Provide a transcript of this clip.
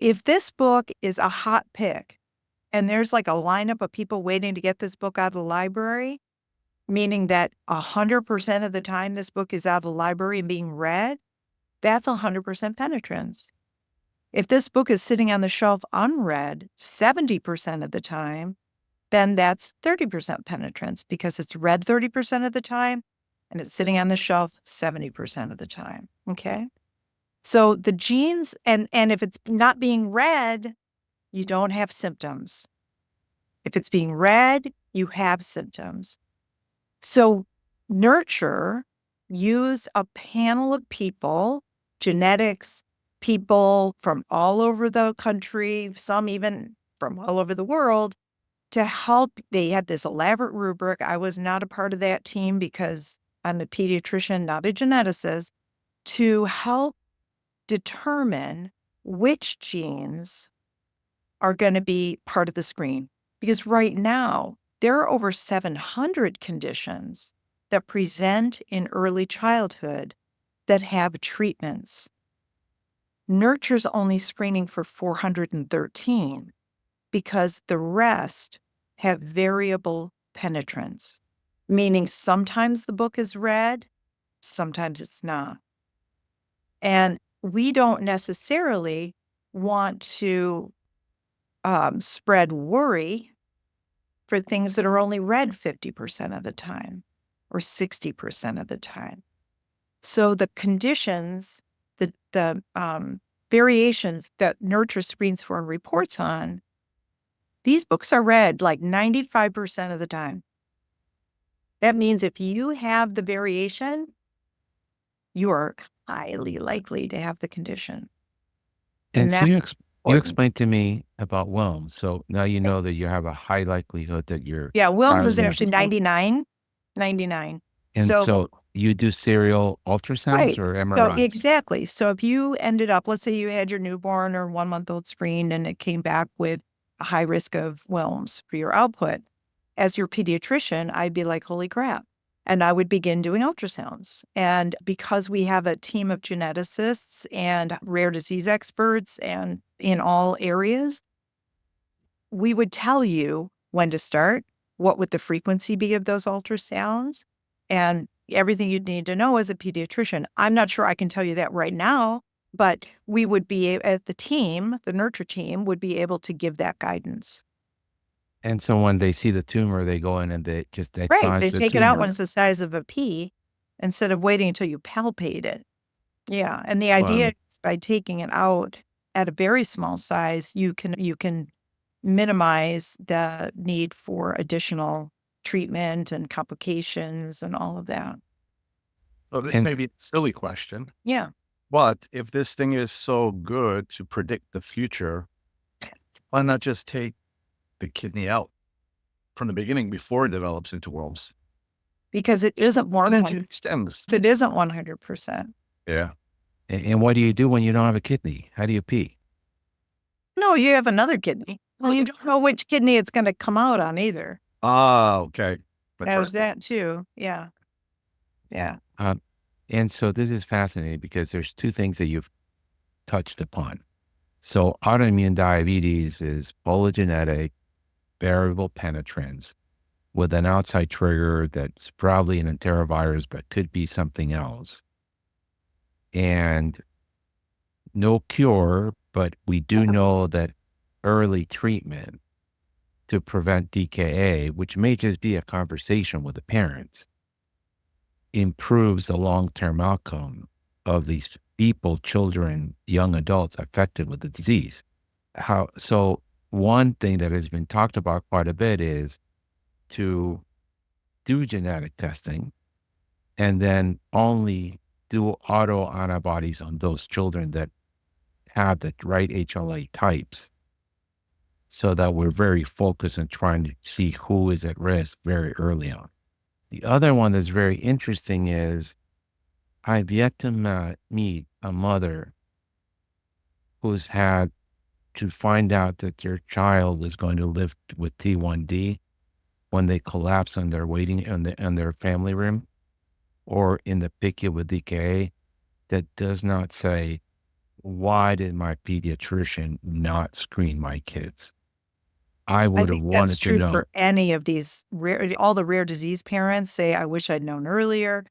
if this book is a hot pick and there's like a lineup of people waiting to get this book out of the library, meaning that 100% of the time this book is out of the library and being read, that's 100% penetrance. If this book is sitting on the shelf unread 70% of the time, then that's 30% penetrance because it's read 30% of the time and it's sitting on the shelf 70% of the time. Okay. So the genes, and if it's not being read, you don't have symptoms. If it's being read, you have symptoms. So nurture, use a panel of people, genetics, people from all over the country, some even from all over the world, to help. They had this elaborate rubric. I was not a part of that team because I'm a pediatrician, not a geneticist, to help determine which genes are going to be part of the screen. Because right now, there are over 700 conditions that present in early childhood that have treatments. Nurture's only screening for 413 because the rest have variable penetrance, meaning sometimes the book is read, sometimes it's not. And we don't necessarily want to spread worry for things that are only read 50% of the time or 60% of the time. So the conditions, the variations that Nurture screens for and reports on, these books are read like 95% of the time. That means if you have the variation, you are highly likely to have the condition. And And so that's you important. explained to me about Wilms. So now you know that you have a high likelihood that your Yeah, Wilms child is is going to actually be. 99. And So, so you do serial ultrasounds right. or So MRIs? exactly. So if you ended up, let's say you had your newborn or 1-month-old screened and it came back with a high risk of Wilms for your output, as your pediatrician, I'd be like, holy crap. And I would begin doing ultrasounds. And because we have a team of geneticists and rare disease experts and in all areas, we would tell you when to start, what would the frequency be of those ultrasounds, and everything you'd need to know as a pediatrician. I'm not sure I can tell you that right now, but we would be at the team, the nurture team would be able to give that guidance. And so when they see the tumor, they go in and they just Right. excise They the take it out when tumor. it's the size of a pea instead of waiting until you palpate it. Yeah. And the idea Wow. is by taking it out at a very small size, you can minimize the need for additional treatment and complications and all of that. So this And may be a silly question, Yeah. but if this thing is so good to predict the future, why not just take the kidney out from the beginning before it develops into worms? Because it isn't And then 100, take stems. it isn't 100%. Yeah. and what do you do when you don't have a kidney? How do you pee? No, you have another kidney. Well, you don't know which kidney it's going to come out on either. Ah, okay. That's There's right. that too. Yeah. Yeah. Um, and so this is fascinating because there's two things that you've touched upon. So autoimmune diabetes is polygenetic, variable penetrance with an outside trigger that's probably an enterovirus, but could be something else. And no cure, but we do know that early treatment to prevent DKA, which may just be a conversation with the parents, improves the long-term outcome of these people, children, young adults affected with the disease. So one thing that has been talked about quite a bit is to do genetic testing and then only do autoantibodies on those children that have the right HLA types so that we're very focused on trying to see who is at risk very early on. The other one that's very interesting is I've yet to meet a mother who's had to find out that their child is going to live with T1D when they collapse on their waiting on their family room or in the PICU with DKA that does not say, why did my pediatrician not screen my kids? I I would have think that's wanted to true know. for any of these all the rare disease parents say, I wish I'd known earlier.